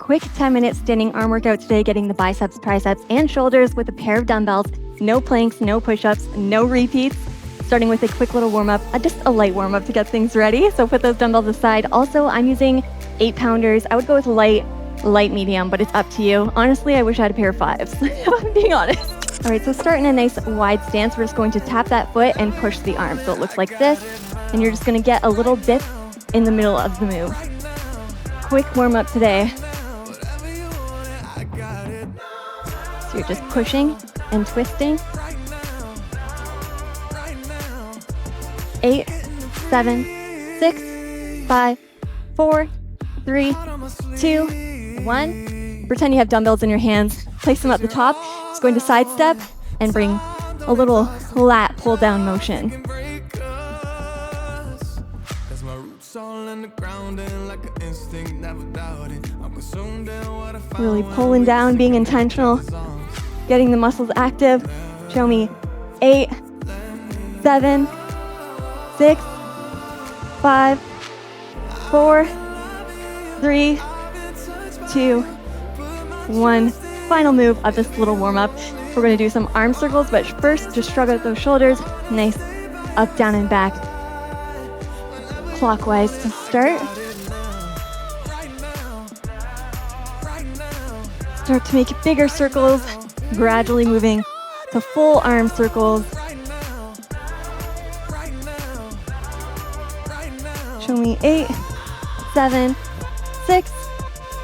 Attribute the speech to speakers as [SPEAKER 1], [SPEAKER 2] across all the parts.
[SPEAKER 1] quick 10-minute standing arm workout today, getting the biceps, triceps, and shoulders with a pair of dumbbells. No planks, no push-ups, no repeats. Starting with a quick little warm-up, just a light warm-up to get things ready. So put those dumbbells aside. Also, I'm using 8-pounders. I would go with light, medium, but it's up to you. Honestly, I wish I had a pair of 5s, if I'm being honest. All right, so start in a nice wide stance. We're just going to tap that foot and push the arm. So it looks like this, and you're just gonna get a little dip in the middle of the move. Quick warm-up today. So you're just pushing and twisting. 8, 7, 6, 5, 4, 3, 2, 1. Pretend you have dumbbells in your hands. Place them at the top. Just going to sidestep and bring a little lat pull down motion. Really pulling down, being intentional, getting the muscles active. Show me 8, 7, 6, 5, 4, 3, 2, 1. Final move of this little warm-up. We're going to do some arm circles, but first just shrug out those shoulders. Nice up, down, and back. Clockwise to start. Start to make bigger circles, gradually moving to full arm circles. Show me 8, 7, 6,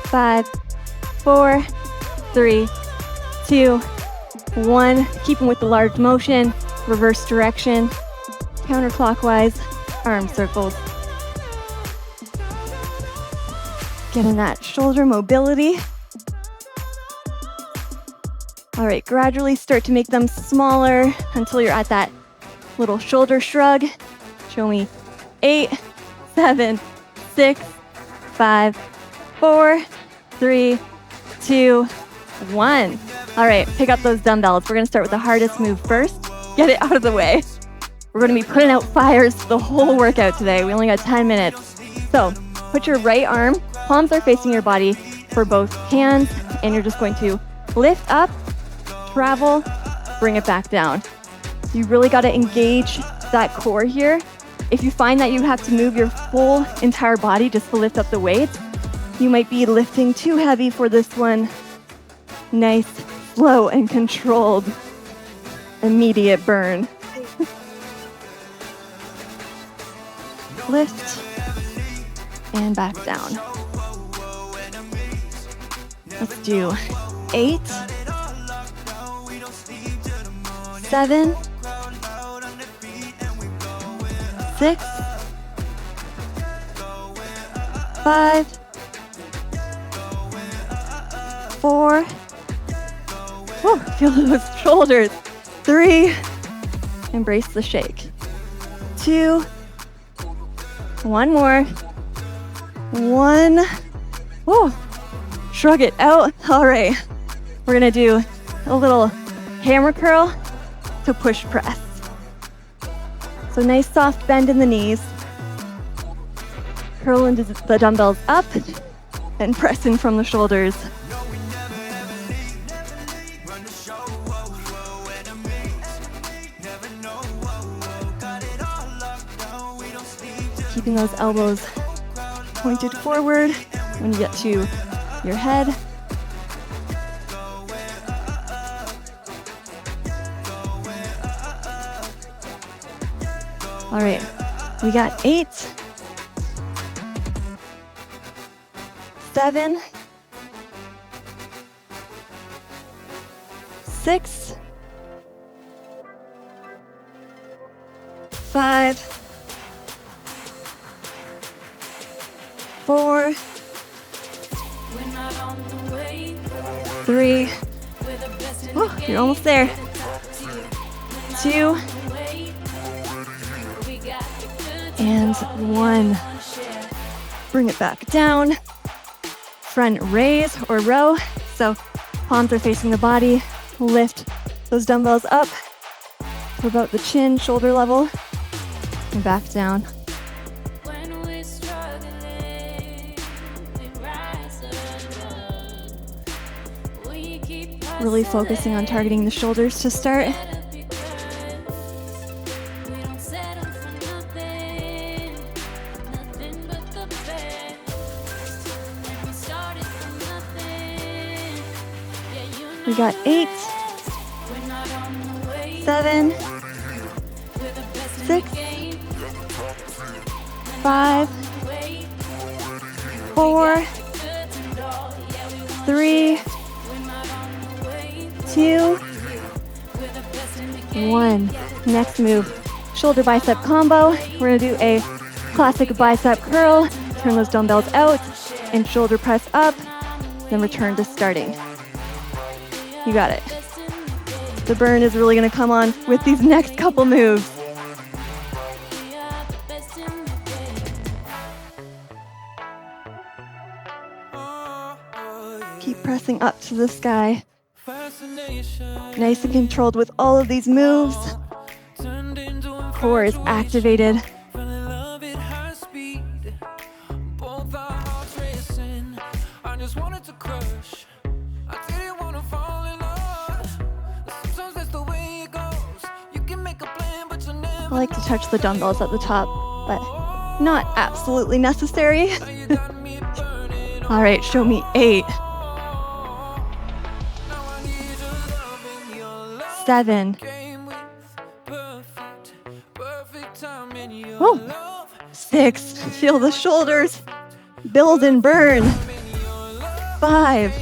[SPEAKER 1] 5, 4, 3, 2, 1. Keeping with the large motion, reverse direction, counterclockwise, arm circles. Getting that shoulder mobility. All right, gradually start to make them smaller until you're at that little shoulder shrug. Show me 8, 7, 6, 5, 4, 3, 2, 1. All right, pick up those dumbbells. We're gonna start with the hardest move first. Get it out of the way. We're gonna be putting out fires the whole workout today. We only got 10 minutes. So put your right arm, palms are facing your body for both hands, and you're just going to lift up, travel, bring it back down. You really gotta engage that core here. If you find that you have to move your full entire body just to lift up the weights, you might be lifting too heavy for this one. Nice, slow, and controlled, immediate burn. Lift and back down. Let's do 8, 7, 6, 5, 4. Whew, feel those shoulders. 3. Embrace the shake. 2. 1 more. 1. Whew. Shrug it out. All right. We're gonna do a little hammer curl to push press. So nice soft bend in the knees. Curl into the dumbbells up and press in from the shoulders. Keeping those elbows pointed forward when you get to your head. All right, we got 8, 7, 6, 5, 4, 3. Oh, you're almost there. 2 and 1. Bring it back down. Front raise or row. So palms are facing the body. Lift those dumbbells up to about the chin, shoulder level, and back down. Really focusing on targeting the shoulders to start. We got 8, 7, 6, 5, 4, 3, 2, 1. Next move, shoulder bicep combo. We're gonna do a classic bicep curl. Turn those dumbbells out and shoulder press up, then return to starting. You got it. The burn is really gonna come on with these next couple moves. Keep pressing up to the sky. Nice and controlled with all of these moves. Core is activated. I like to touch the dumbbells at the top, but not absolutely necessary. All right, show me 8, 7, 6, feel the shoulders build and burn, 5,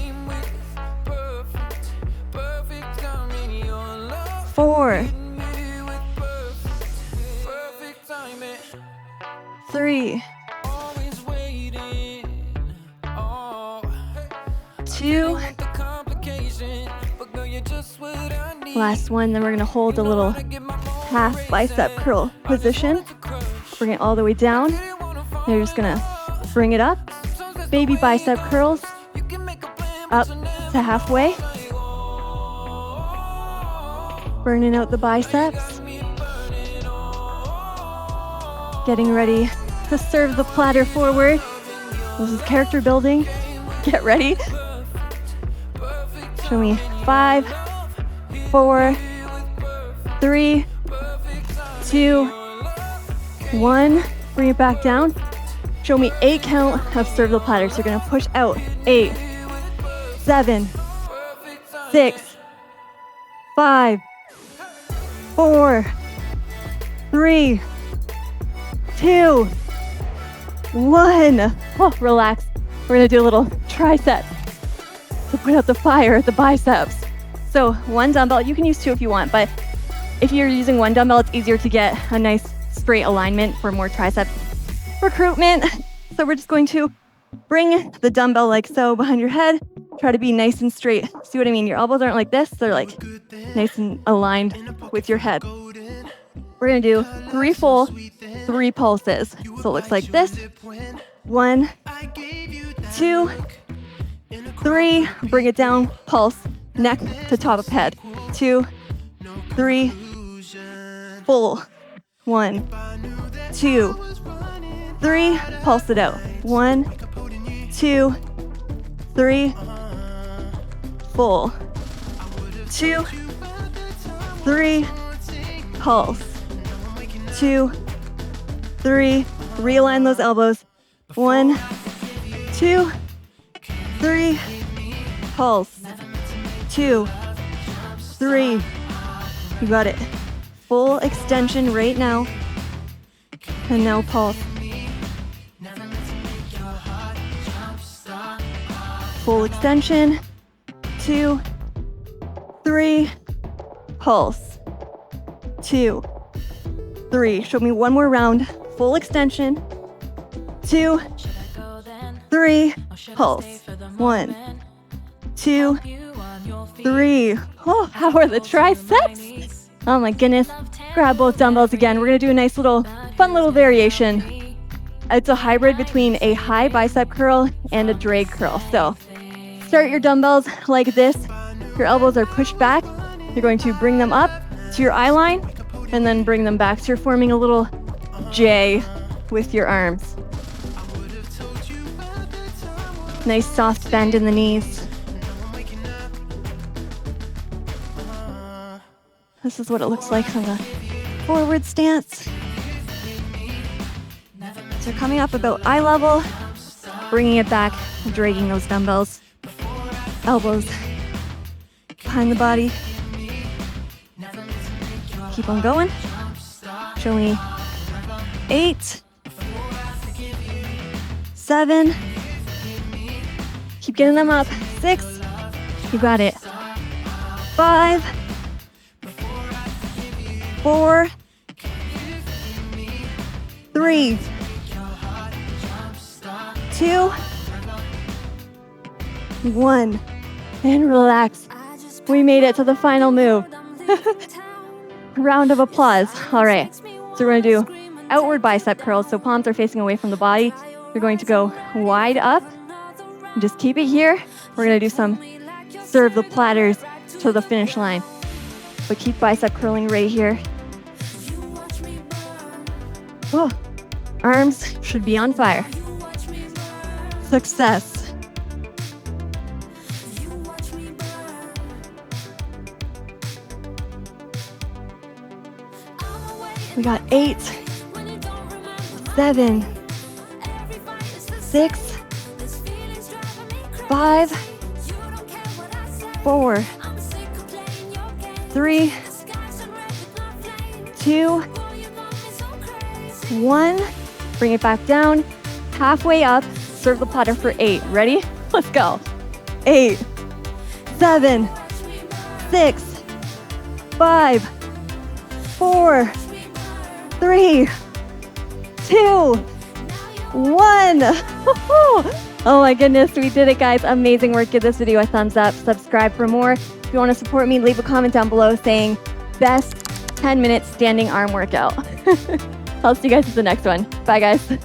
[SPEAKER 1] 4, 3, 2, last one. Then we're gonna hold a little half bicep curl position. Bring it all the way down. And you're just gonna bring it up. Baby bicep curls up to halfway. Burning out the biceps. Getting ready to serve the platter forward. This is character building. Get ready. Show me 5, 4, 3, 2, 1. Bring it back down. Show me 8 count of serve the platter. So you're gonna push out. 8, 7, 6, 5, 4, 3, 2, 1. Oh, relax. We're gonna do a little tricep to put out the fire at the biceps. So 1 dumbbell, you can use 2 if you want, but if you're using 1 dumbbell, it's easier to get a nice straight alignment for more tricep recruitment. So we're just going to bring the dumbbell like so behind your head. Try to be nice and straight. See what I mean? Your elbows aren't like this. They're like nice and aligned with your head. We're gonna do 3 full, 3 pulses. So it looks like this. 1, 2, 3. Bring it down. Pulse. Neck to top of head. 2, 3. Full. 1, 2, 3. Pulse it out. 1, 2, 3. Full. 2, 3. Pulse. 2, 3. Realign those elbows. 1, 2, 3. Pulse. 2, 3. You got it. Full extension right now. And now pulse. Full extension. 2, 3. Pulse. 2, 3. Show me one more round. Full extension. 2, 3. Pulse. 1, 2, 3. Oh, how are the triceps? Oh my goodness. Grab both dumbbells again. We're gonna do a nice little, fun little variation. It's a hybrid between a high bicep curl and a drag curl. So start your dumbbells like this. Your elbows are pushed back. You're going to bring them up to your eye line and then bring them back. So you're forming a little J with your arms. Nice soft bend in the knees. This is what it looks like from the forward stance. So coming up about eye level, bringing it back, dragging those dumbbells, elbows behind the body. Keep on going. Show me 8, 7. Keep getting them up. 6. You got it. 5, 4, 3, 2, 1. And relax. We made it to the final move. Round of applause. All right. So we're going to do outward bicep curls. So palms are facing away from the body. You're going to go wide up. Just keep it here. We're going to do some serve the platters to the finish line. But keep bicep curling right here. Oh, arms should be on fire. Success. We got 8, 7, 6, 5, 4, 3, 2, 1. Bring it back down. Halfway up. Serve the platter for 8. Ready? Let's go. 8, 7, 6, 5, 4, 3, 2, 1. Oh my goodness, we did it, guys. Amazing work. Give this video a thumbs up. Subscribe for more. If you want to support me, leave a comment down below saying best 10-minute standing arm workout. I'll see you guys at the next one. Bye, guys.